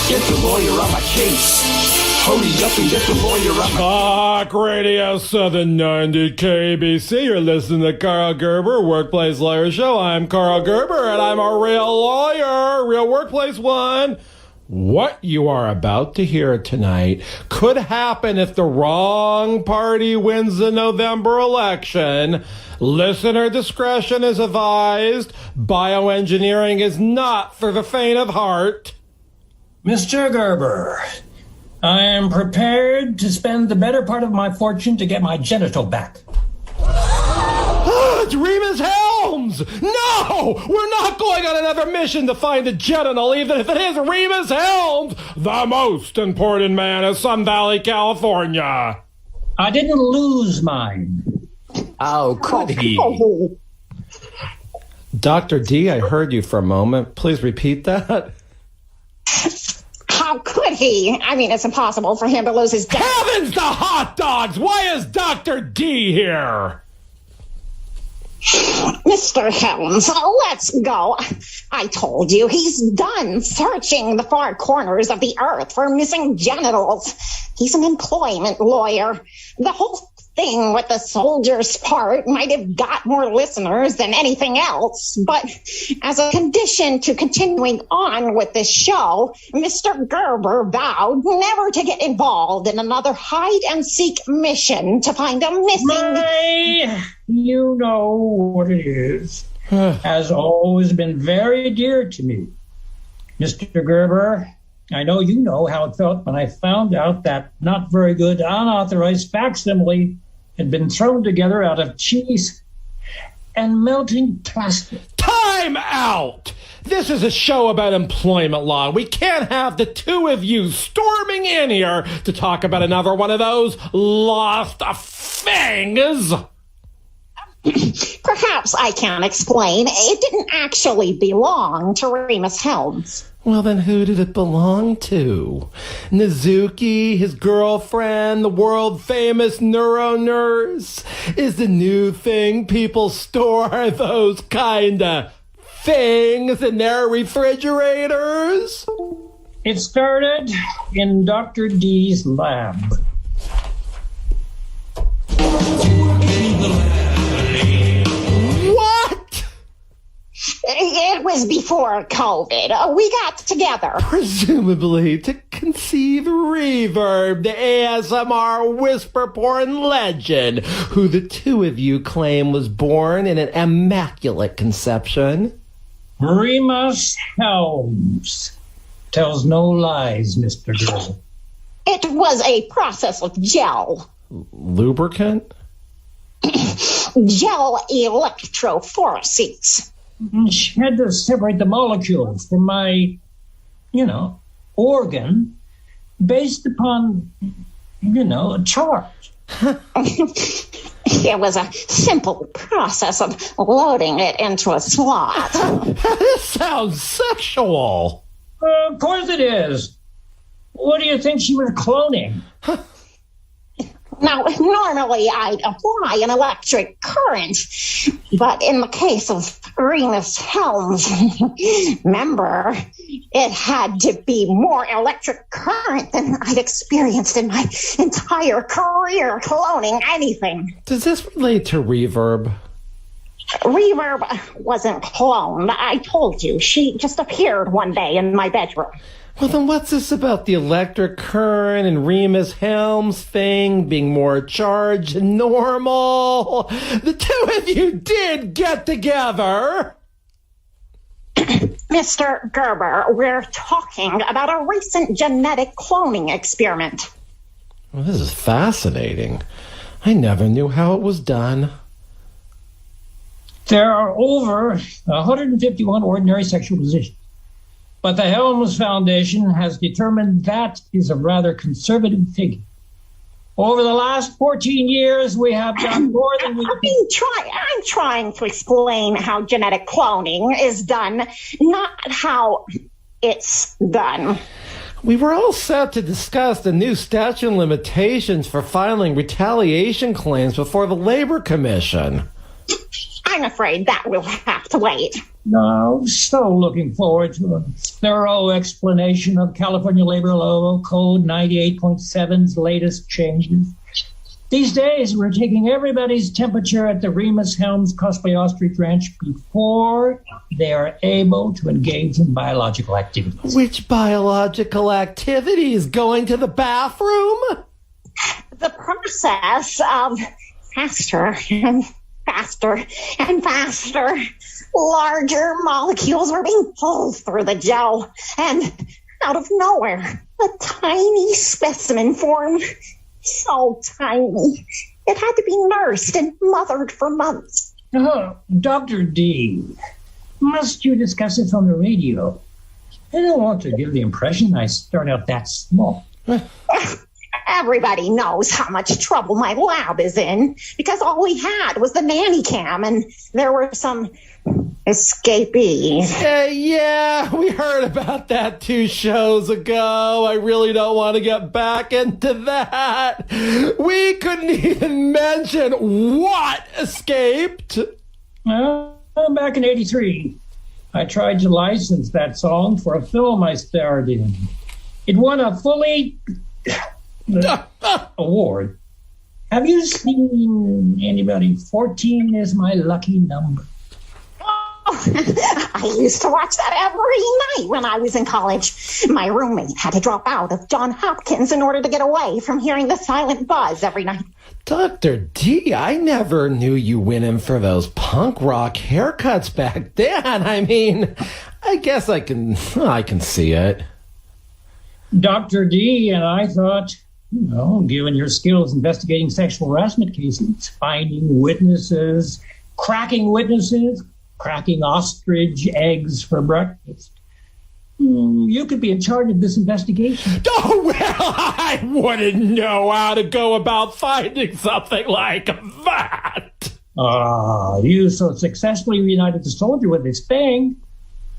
Get the lawyer on my case. Hurry up and get the lawyer on my Talk Radio 790 KABC. You're listening to Karl Gerber, Workplace Lawyer Show. I'm Karl Gerber, and I'm a real lawyer, real workplace one. What you are about to hear tonight could happen if the wrong party wins the November election. Listener discretion is advised. Bioengineering is not for the faint of heart. Mr. Gerber, I am prepared to spend the better part of my fortune to get my genital back. It's Rhemus Helms! No! We're not going on another mission to find the genital, even if it is Rhemus Helms, the most important man of Sun Valley, California. I didn't lose mine. Oh, could he? Dr. D, I heard you for a moment. Please repeat that. How could he? I mean, it's impossible for him to lose his genital. Heavens to hot dogs! Why is Dr. D here? Mr. Helms, let's go. I told you, he's done searching the far corners of the earth for missing genitals. He's an employment lawyer. The whole thing with the soldier's part might have got more listeners than anything else, but as a condition to continuing on with this show, Mr. Gerber vowed never to get involved in another hide-and-seek mission to find a missing... You know what it is. Has always been very dear to me. Mr. Gerber, I know you know how it felt when I found out that not very good unauthorized facsimile had been thrown together out of cheese and melting plastic. Time out! This is a show about employment law. We can't have the two of you storming in here to talk about another one of those lost things. Perhaps I can explain. It didn't actually belong to Rhemus Helms. Well, then who did it belong to? Nizuki, his girlfriend, the world-famous neuro nurse? Is the new thing people store those kind of things in their refrigerators? It started in Dr. D's lab. It was before COVID. We got together. Presumably to conceive Reverb, the ASMR whisper porn legend, who the two of you claim was born in an immaculate conception. Rhemus Helms tells no lies, Mr. Gerber. It was a process of gel. Lubricant? Gel electrophoresis. She had to separate the molecules from my, organ based upon, a charge. It was a simple process of loading it into a slot. This sounds sexual. Of course it is. What do you think she was cloning? Now, normally I'd apply an electric current, but in the case of Rhemus Helms, remember, it had to be more electric current than I'd experienced in my entire career cloning anything. Does this relate to Reverb? Reverb wasn't cloned. I told you. She just appeared one day in my bedroom. Well, then what's this about the electric current and Rhemus Helms thing being more charged than normal? The two of you did get together. Mr. Gerber, we're talking about a recent genetic cloning experiment. Well, this is fascinating. I never knew how it was done. There are over 151 ordinary sexual positions. But the Helms Foundation has determined that is a rather conservative figure. Over the last 14 years, we have done more than we... I'm trying to explain how genetic cloning is done, not how it's done. We were all set to discuss the new statute of limitations for filing retaliation claims before the Labor Commission. I'm afraid that will have to wait. No, so looking forward to a thorough explanation of California Labor Law Code 98.7's latest changes. These days, we're taking everybody's temperature at the Rhemus Helms Cosplay Ostrich Ranch before they are able to engage in biological activities. Which biological activities? Going to the bathroom? The process of faster and faster and faster. Larger molecules were being pulled through the gel, and out of nowhere, a tiny specimen formed. So tiny. It had to be nursed and mothered for months. Oh, Dr. D, must you discuss this on the radio? I don't want to give the impression I start out that small. Everybody knows how much trouble my lab is in, because all we had was the nanny cam, and there were some escapees. Yeah, we heard about that 2 shows ago. I really don't want to get back into that. We couldn't even mention what escaped. Back in '83, I tried to license that song for a film I starred in. It won a fully award. Have you seen anybody? 14 is my lucky number. I used to watch that every night when I was in college. My roommate had to drop out of John Hopkins in order to get away from hearing the silent buzz every night. Dr. D, I never knew you went in for those punk rock haircuts back then. I mean, I guess I can see it. Dr. D and I thought, given your skills investigating sexual harassment cases, finding witnesses, cracking ostrich eggs for breakfast, you could be in charge of this investigation. Oh, well, I wouldn't know how to go about finding something like that. You so successfully reunited the soldier with his thing,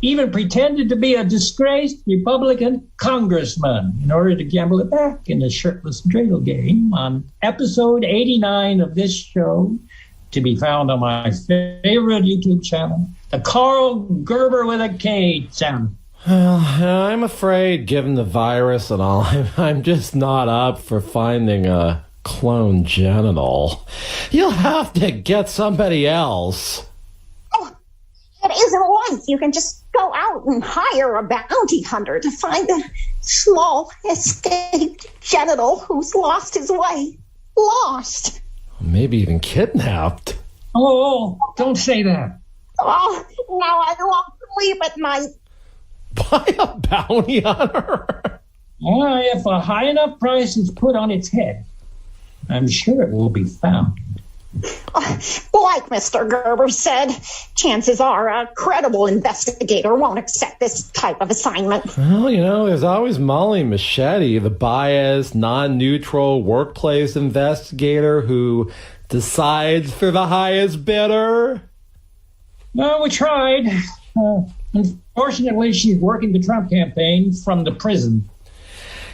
even pretended to be a disgraced Republican congressman in order to gamble it back in a shirtless dreidel game on episode 89 of this show, to be found on my favorite YouTube channel, the Karl Gerber with a K channel. Well, I'm afraid, given the virus and all, I'm just not up for finding a clone genital. You'll have to get somebody else. Oh, it isn't like you can just go out and hire a bounty hunter to find a small escaped genital who's lost his way. Lost. Maybe even kidnapped. Oh, don't say that. Oh, now I won't sleep at night. By a bounty hunter? If a high enough price is put on its head, I'm sure it will be found. Like Mr. Gerber said, chances are a credible investigator won't accept this type of assignment. Well, there's always Molly Machete, the biased, non-neutral workplace investigator who decides for the highest bidder. No, we tried. Unfortunately, she's working the Trump campaign from the prison.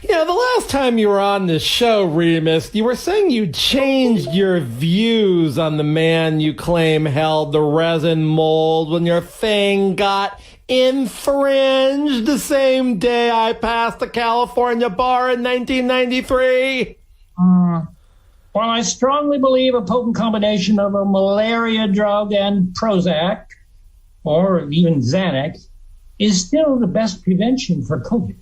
Yeah, the last time you were on this show, Rhemus, you were saying you changed your views on the man you claim held the resin mold when your thing got infringed the same day I passed a California bar in 1993. While I strongly believe a potent combination of a malaria drug and Prozac, or even Xanax, is still the best prevention for COVID,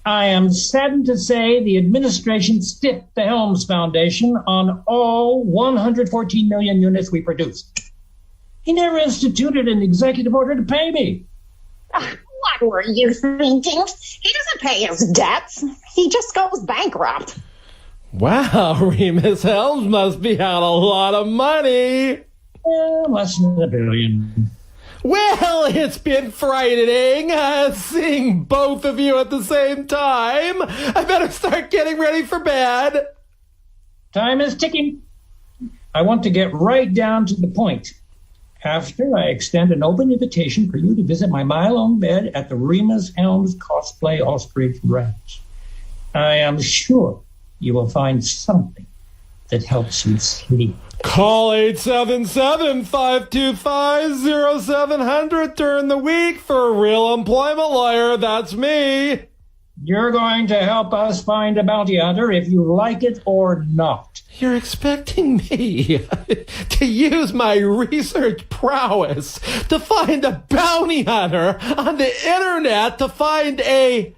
I am saddened to say the administration stiffed the Helms Foundation on all 114 million units we produced. He never instituted an executive order to pay me. What were you thinking? He doesn't pay his debts. He just goes bankrupt. Wow, Rhemus Helms must be out a lot of money. Less than $1 billion. Well, it's been frightening seeing both of you at the same time. I better start getting ready for bed. Time is ticking. I want to get right down to the point. After I extend an open invitation for you to visit my mile-long bed at the Rhemus Helms Cosplay Ostrich Ranch, I am sure you will find something that helps you sleep. Call 877-525-0700 during the week for a real employment lawyer. That's me. You're going to help us find a bounty hunter if you like it or not. You're expecting me to use my research prowess to find a bounty hunter on the internet to find a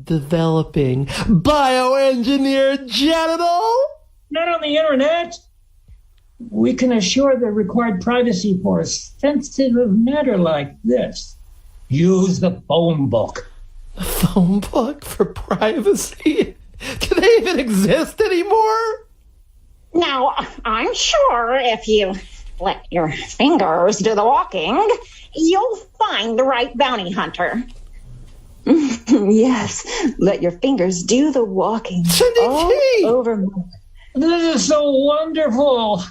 developing bioengineered genital? Not on the internet. We can assure the required privacy for a sensitive matter like this. Use the phone book. A phone book for privacy? Do they even exist anymore? Now, I'm sure if you let your fingers do the walking, you'll find the right bounty hunter. Yes, let your fingers do the walking. All over. This is so wonderful.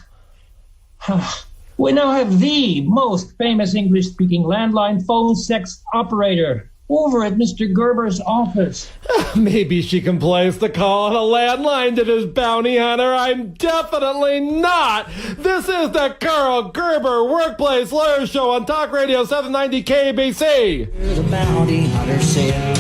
We now have the most famous English-speaking landline phone sex operator over at Mr. Gerber's office. Maybe she can place the call on a landline to this bounty hunter. I'm definitely not. This is the Karl Gerber Workplace Lawyer Show on Talk Radio 790 KABC. The bounty hunter said,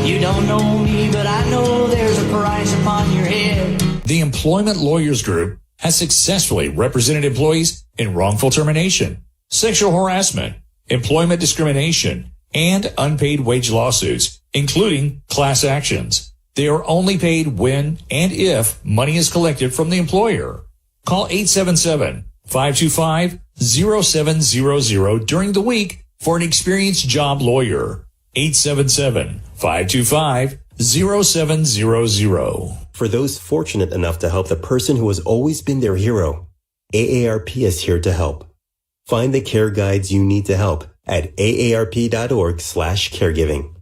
"You don't know me, but I know there's a price upon your head." The Employment Lawyers Group has successfully represented employees in wrongful termination, sexual harassment, employment discrimination, and unpaid wage lawsuits, including class actions. They are only paid when and if money is collected from the employer. Call 877-525-0700 during the week for an experienced job lawyer. 877-525-0700. For those fortunate enough to help the person who has always been their hero, AARP is here to help. Find the care guides you need to help at aarp.org/caregiving.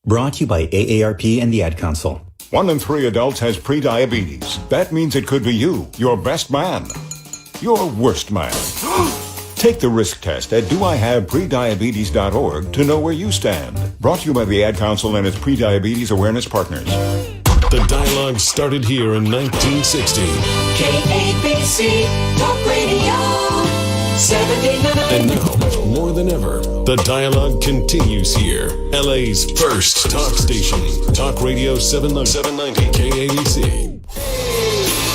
Brought to you by AARP and the Ad Council. 1 in 3 adults has prediabetes. That means it could be you, your best man, your worst man. Take the risk test at doihaveprediabetes.org to know where you stand. Brought to you by the Ad Council and its prediabetes awareness partners. The dialogue started here in 1960. KABC Talk Radio 790. And now, more than ever, the dialogue continues here. LA's first talk station. Talk Radio 790 KABC.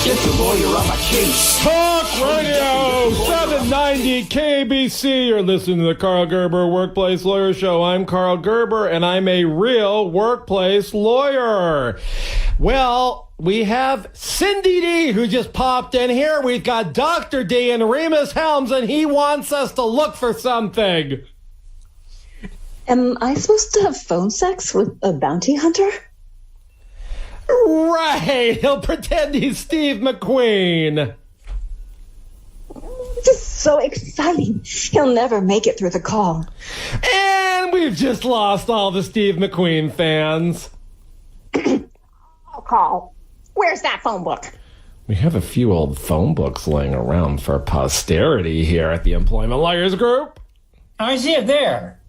Get the lawyer on my case. Talk Radio 790 KABC. You're listening to the Karl Gerber Workplace Lawyer Show. I'm Karl Gerber, and I'm a real workplace lawyer. Well, we have Cindy D, who just popped in here. We've got Dr. D and Rhemus Helms, and he wants us to look for something. Am I supposed to have phone sex with a bounty hunter? Right. He'll pretend he's Steve McQueen. This is so exciting. He'll never make it through the call. And we've just lost all the Steve McQueen fans. I'll call. Where's that phone book? We have a few old phone books laying around for posterity here at the Employment Lawyers Group. I see it there.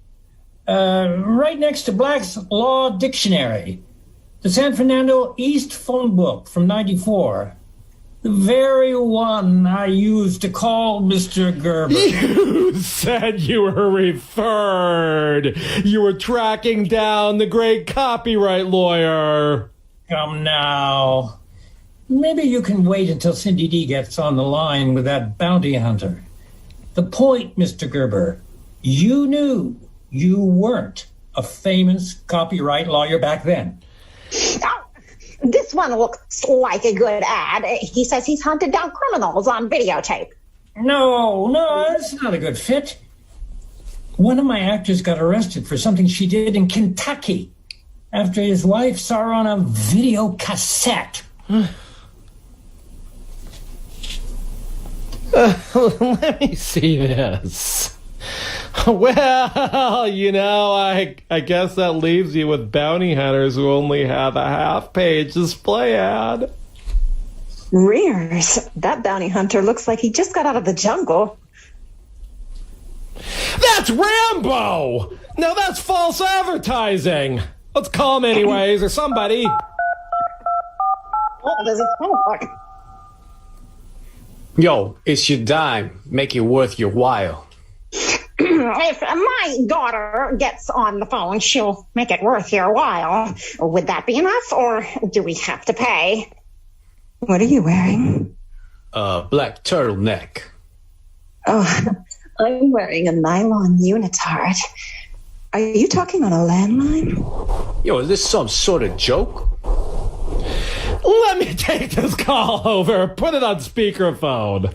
Right next to Black's Law Dictionary. The San Fernando East phone book from '94. The very one I used to call Mr. Gerber. You said you were referred. You were tracking down the great copyright lawyer. Come now. Maybe you can wait until Cindy D gets on the line with that bounty hunter. The point, Mr. Gerber, you knew you weren't a famous copyright lawyer back then. Oh, this one looks like a good ad. He says he's hunted down criminals on videotape. No, that's not a good fit. One of my actors got arrested for something she did in Kentucky after his wife saw her on a video cassette. Let me see this. Well, I guess that leaves you with bounty hunters who only have a half-page display ad. Rears, that bounty hunter looks like he just got out of the jungle. That's Rambo! Now that's false advertising. Let's call him anyways, or somebody. Oh, there's a phone book. Yo, it's your dime. Make it worth your while. If my daughter gets on the phone, she'll make it worth your while. Would that be enough, or do we have to pay? What are you wearing? Black turtleneck. Oh, I'm wearing a nylon unitard. Are you talking on a landline? Yo, is this some sort of joke? Let me take this call over. Put it on speakerphone.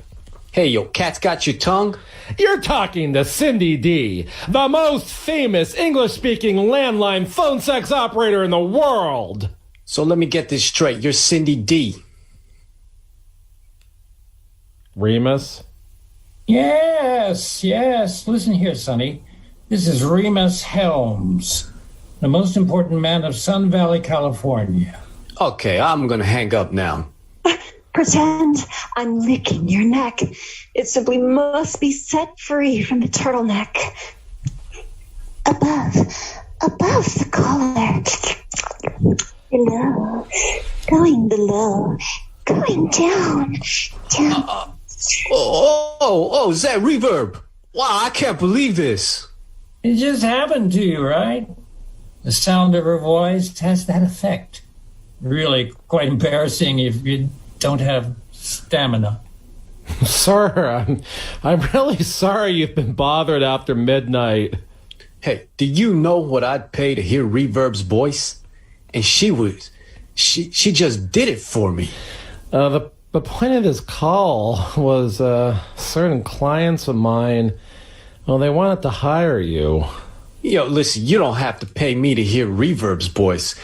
Hey, yo, cat's got your tongue? You're talking to Cindy D, the most famous English-speaking landline phone sex operator in the world. So let me get this straight. You're Cindy D. Rhemus? Yes. Listen here, Sonny. This is Rhemus Helms, the most important man of Sun Valley, California. Okay, I'm gonna hang up now. Pretend I'm licking your neck. It simply must be set free from the turtleneck. Above the collar. Below, going down. Oh, is that Reverb? Wow, I can't believe this. It just happened to you, right? The sound of her voice has that effect. Really quite embarrassing if you don't have stamina. Sir, I'm really sorry you've been bothered after midnight. Hey, do you know what I'd pay to hear Reverb's voice? And she just did it for me. The point of this call was certain clients of mine, well, they wanted to hire you. Yo, listen, you don't have to pay me to hear Reverb's voice.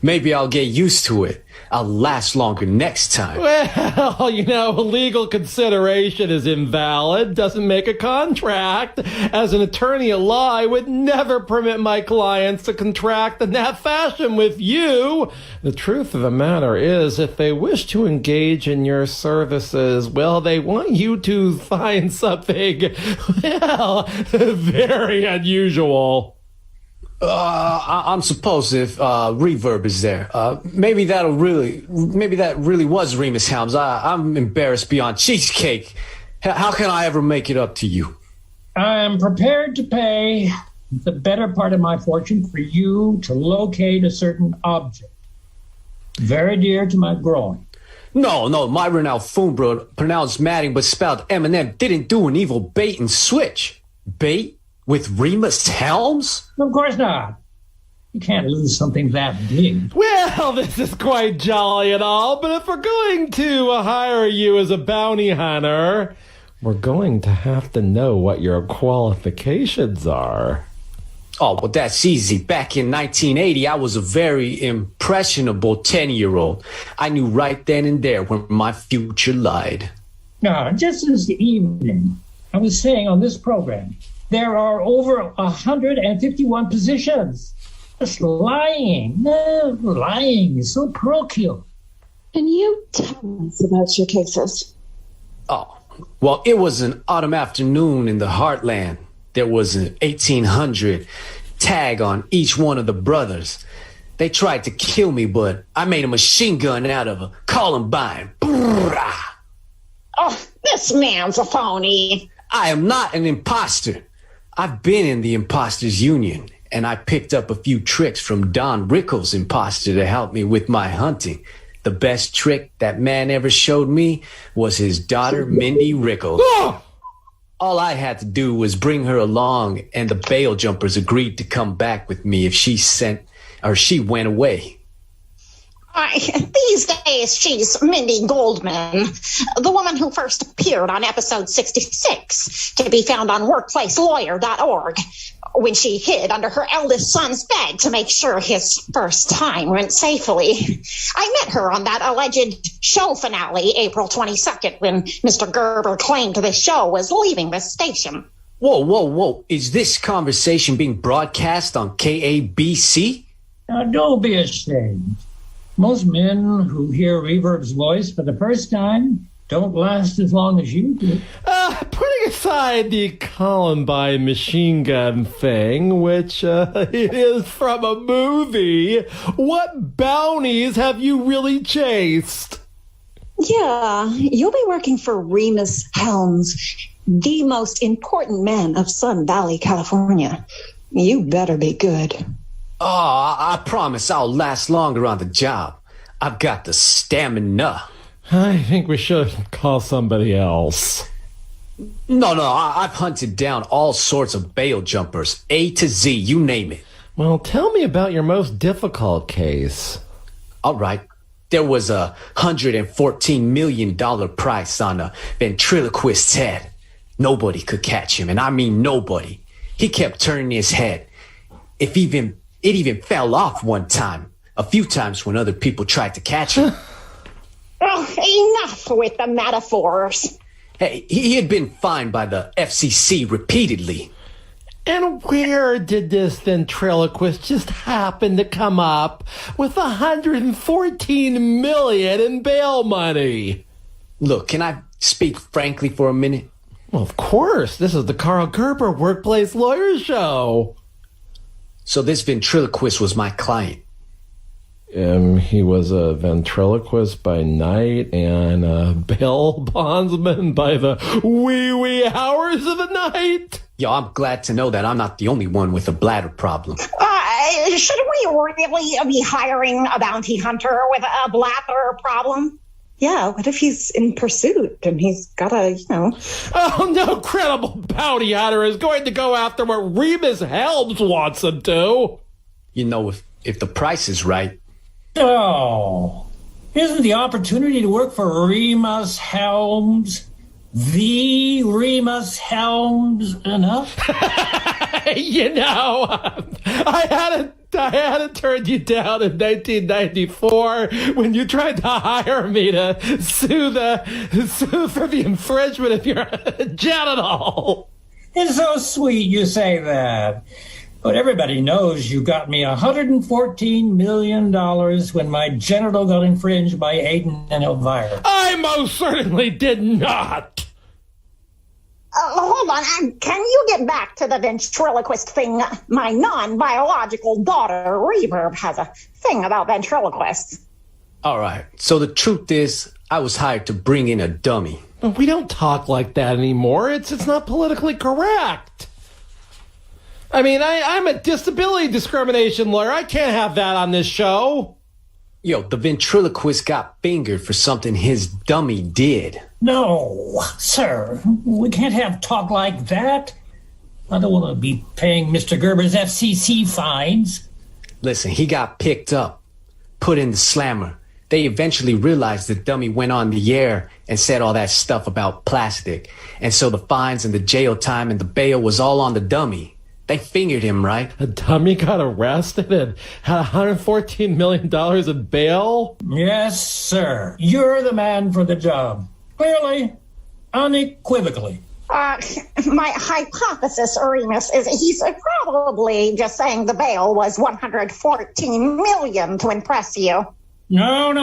Maybe I'll get used to it. I'll last longer next time. Well, legal consideration is invalid, doesn't make a contract. As an attorney at law, I would never permit my clients to contract in that fashion with you. The truth of the matter is, if they wish to engage in your services, well, they want you to find something, well, very unusual. I'm supposed if Reverb is there. Maybe that really was Rhemus Helms. I'm embarrassed beyond cheesecake. How can I ever make it up to you? I am prepared to pay the better part of my fortune for you to locate a certain object. Very dear to my groin. No, my Renal Phonebro, pronounced Madding but spelled Eminem, didn't do an evil bait and switch. Bait? With Rhemus Helms? Of course not. You can't lose something that big. Well, this is quite jolly and all, but if we're going to hire you as a bounty hunter, we're going to have to know what your qualifications are. Oh, well, that's easy. Back in 1980, I was a very impressionable 10-year-old. I knew right then and there where my future lied. Now, just this evening, I was saying on this program, there are over 151 positions. Just lying. Lying is so parochial. Can you tell us about your cases? Oh, well, it was an autumn afternoon in the heartland. There was an 1800 tag on each one of the brothers. They tried to kill me, but I made a machine gun out of a Columbine. Oh, this man's a phony. I am not an imposter. I've been in the Imposters Union, and I picked up a few tricks from Don Rickles' imposter to help me with my hunting. The best trick that man ever showed me was his daughter, Mindy Rickles. All I had to do was bring her along, and the bail jumpers agreed to come back with me if she went away. These days, she's Mindy Goldman, the woman who first appeared on episode 66, to be found on workplacelawyer.org, when she hid under her eldest son's bed to make sure his first time went safely. I met her on that alleged show finale, April 22nd, when Mr. Gerber claimed the show was leaving the station. Whoa. Is this conversation being broadcast on KABC? Now, don't be ashamed. Most men who hear Reverb's voice for the first time don't last as long as you do. Putting aside the Columbine machine gun thing, which it is from a movie, what bounties have you really chased? Yeah, you'll be working for Rhemus Helms, the most important man of Sun Valley, California. You better be good. Oh, I promise I'll last longer on the job. I've got the stamina. I think we should call somebody else. No, I've hunted down all sorts of bail jumpers, A to Z, you name it. Well, tell me about your most difficult case. All right. There was a $114 million price on a ventriloquist's head. Nobody could catch him, and I mean nobody. He kept turning his head. It even fell off one time. A few times when other people tried to catch him. Oh, enough with the metaphors. Hey, he had been fined by the FCC repeatedly. And where did this ventriloquist just happen to come up with $114 million in bail money? Look, can I speak frankly for a minute? Well, of course. This is the Karl Gerber Workplace Lawyer Show. So this ventriloquist was my client. He was a ventriloquist by night and a bail bondsman by the wee hours of the night. Yo, I'm glad to know that I'm not the only one with a bladder problem. Should we really be hiring a bounty hunter with a bladder problem? Yeah, what if he's in pursuit and he's got a, Oh, no credible bounty hunter is going to go after what Rhemus Helms wants him to. You know, if the price is right. Oh, isn't the opportunity to work for Rhemus Helms, the Rhemus Helms, enough? I hadn't turned you down in 1994 when you tried to hire me to sue for the infringement of your genital. It's so sweet you say that. But everybody knows you got me $114 million when my genital got infringed by Aiden and Elvira. I most certainly did not. Hold on. Can you get back to the ventriloquist thing? My non-biological daughter, Reverb, has a thing about ventriloquists. All right. So the truth is, I was hired to bring in a dummy. We don't talk like that anymore. It's not politically correct. I mean, I'm a disability discrimination lawyer. I can't have that on this show. Yo, the ventriloquist got fingered for something his dummy did. No, sir. We can't have talk like that. I don't want to be paying Mr. Gerber's FCC fines. Listen, he got picked up, put in the slammer. They eventually realized the dummy went on the air and said all that stuff about plastic. And so the fines and the jail time and the bail was all on the dummy. They fingered him, right? A dummy got arrested and had $114 million in bail? Yes, sir. You're the man for the job. Clearly, unequivocally. My hypothesis, Remus, is he's probably just saying the bail was $114 million to impress you. No.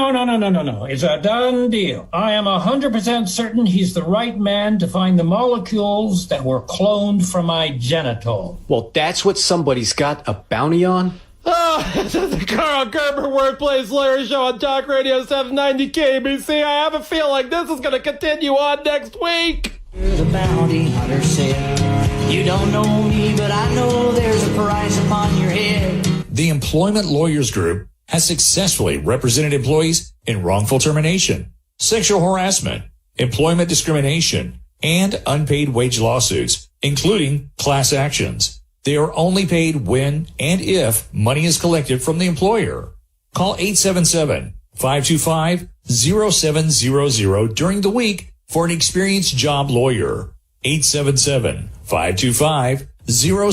It's a done deal. I am 100% certain he's the right man to find the molecules that were cloned from my genital. Well, that's what somebody's got a bounty on? Oh, this is the Karl Gerber Workplace Lawyer Show on Talk Radio 790 KABC. I have a feeling this is going to continue on next week. The bounty hunter said, you don't know me, but I know there's a price upon your head. The Employment Lawyers Group has successfully represented employees in wrongful termination, sexual harassment, employment discrimination, and unpaid wage lawsuits, including class actions. They are only paid when and if money is collected from the employer. Call 877-525-0700 during the week for an experienced job lawyer. 877-525-0700.